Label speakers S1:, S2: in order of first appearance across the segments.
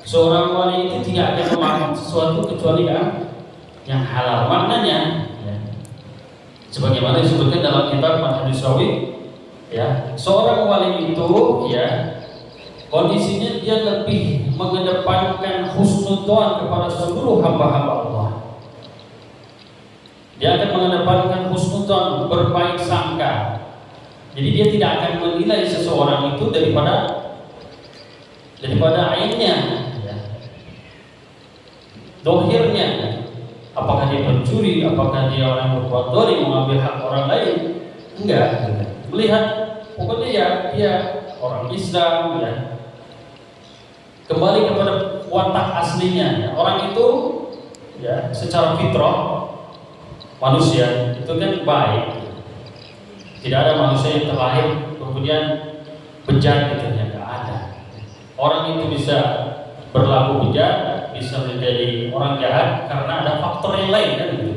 S1: Seorang wali itu tidak akan memakan sesuatu kecuali yang halal. Maknanya, ya, sebagaimana disebutkan dalam kitab Manhajus Rawi, ya, seorang wali itu, ya, kondisinya dia lebih mengedepankan husnudzon kepada seluruh hamba-hamba Allah. Dia akan mengedepankan husnudzon, berbaik sangka. Jadi dia tidak akan menilai seseorang itu daripada ainnya, ya, dohirnya, apakah dia pencuri, apakah dia orang yang berbuat zalim, mengambil hak orang lain. Enggak, melihat pokoknya ya dia orang Islam, ya, kembali kepada watak aslinya. Orang itu, ya, secara fitrah manusia itu kan baik. Tidak ada manusia yang terlahir kemudian bejat gitu, ya, nggak ada. Orang itu bisa berlaku bejat, bisa menjadi orang jahat karena ada faktor yang lain kan gitu.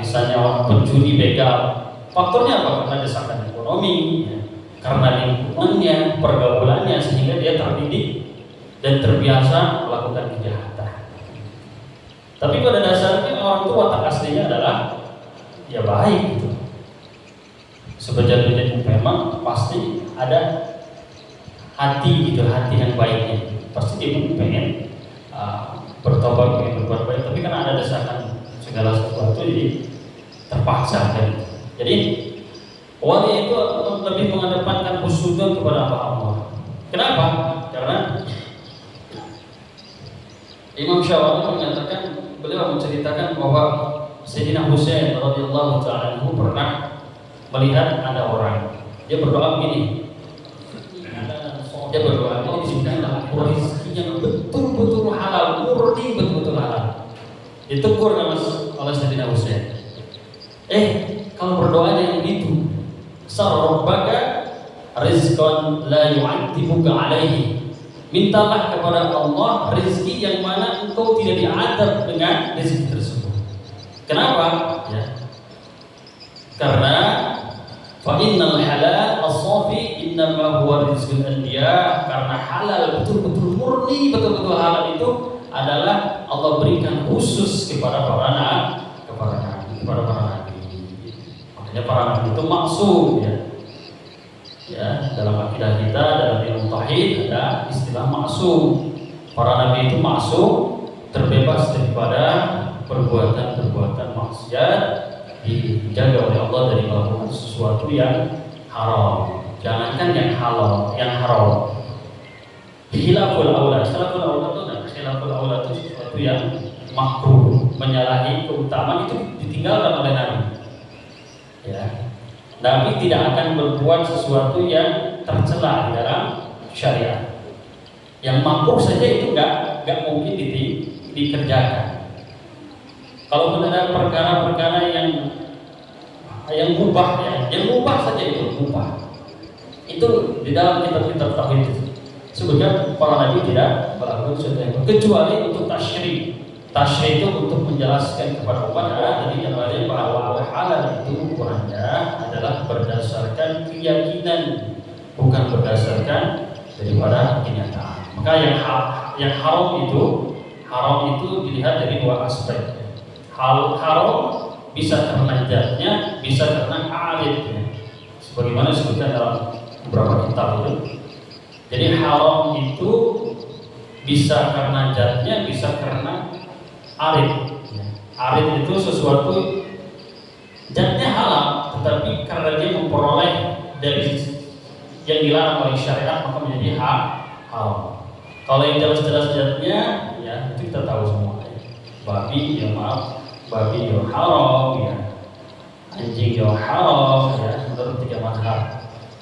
S1: Misalnya orang pencuri, begal, faktornya apa? Karena desakan ekonomi, ya, karena lingkungannya, pergaulannya, sehingga dia terdidik dan terbiasa melakukan kejahatan. Tapi pada dasarnya orang itu watak aslinya adalah ya baik gitu. Sebejat-bejat memang pasti ada hati gitu, hati yang baiknya. Pasti dia pun pengen bertobat, pengen berbuat baik, tapi karena ada desakan segala sesuatu jadi terpaksa kan. Jadi wali itu lebih mengedepankan husnudzon kepada Allah. Kenapa? Karena Imam Syafi'i menyatakan, beliau menceritakan bahwa Sayyidina Husain radhiyallahu ta'ala anhu pernah melihat ada orang, dia berdoa begini. Dia berdoa ini disebutkan dalam rezeki yang betul-betul halal, murni, betul-betul halal. Ditegur oleh Sayyidina Husain. Kalau berdoanya yang begitu, sarrabbaka rizqan la yu'adhibuka alaihi. Mintalah kepada Allah rezeki yang mana engkau tidak diadab dengan rezeki tersebut. Kenapa? Ya. Karena fa innal halal as-safi innama huwa rizqul anbiya. Karena halal betul-betul murni, betul-betul halal itu adalah Allah berikan khusus kepada para nabi. Makanya para nabi itu maksum, ya. Ya, dalam akidah kita, dalam ilmu tauhid ada istilah maksum. Para nabi itu maksum, terbebas daripada perbuatan-perbuatan maksiat, dijaga oleh Allah dari melakukan sesuatu yang haram. Jangankan yang halal, yang haram. Khilaful aula, khilaful aula itu sesuatu yang makruh, menyalahi keutamaan, itu ditinggalkan oleh Nabi. Ya. Nabi tidak akan berbuat sesuatu yang tercela di dalam syariat. Yang makruh saja itu nggak mungkin dikerjakan. Kalau ada perkara-perkara yang mubah, ya, yang mubah saja itu mubah. Itu di dalam kitab-kitab tauhid sebutkan para nabi tidak melakukan sesuatu yang kecuali untuk tasyri'. Tasyri' itu untuk menjelaskan kepada umat dari yang lain bahwa halal itu ukurannya adalah berdasarkan keyakinan, bukan berdasarkan daripada kenyataan. Maka yang haram itu dilihat dari dua aspek. Haram bisa karena zatnya, bisa karena aridnya. Sebagaimana disebutkan dalam beberapa kitab itu. Jadi haram itu bisa karena zatnya, bisa karena arid. Arid itu sesuatu zatnya halal, tetapi karena dia memperoleh dari yang dilarang oleh syariat maka menjadi haram. Kalau yang jelas-jelas zatnya, ya itu kita tahu semua. Babi ya haram, ya. Anjing ya haram, ya, menurut 3 mazhab.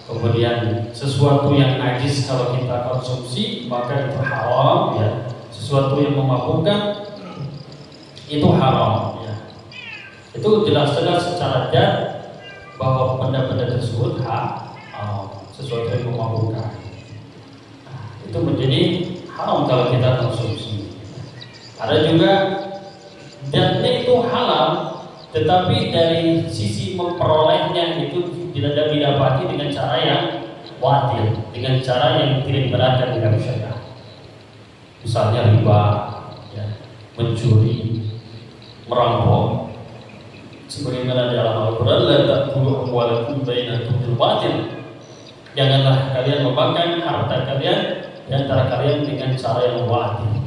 S1: Kemudian sesuatu yang najis kalau kita konsumsi maka itu haram, ya. Sesuatu yang memabukkan itu haram, ya. Itu jelas-jelas secara zat bahwa benda-benda tersebut haram, sesuatu yang memabukkan. Itu menjadi haram kalau kita konsumsi. Ada juga zatnya itu halal, tetapi dari sisi memperolehnya itu tidak didapati dengan cara yang batil, dengan cara yang tidak dibenarkan dalam syariat. misalnya riba, ya, mencuri, merampok. Sebagaimana dalam Al-Quran, la ta'kulu amwalakum bainakum bil batil. Janganlah kalian memakan harta kalian di antara kalian dengan cara yang batil.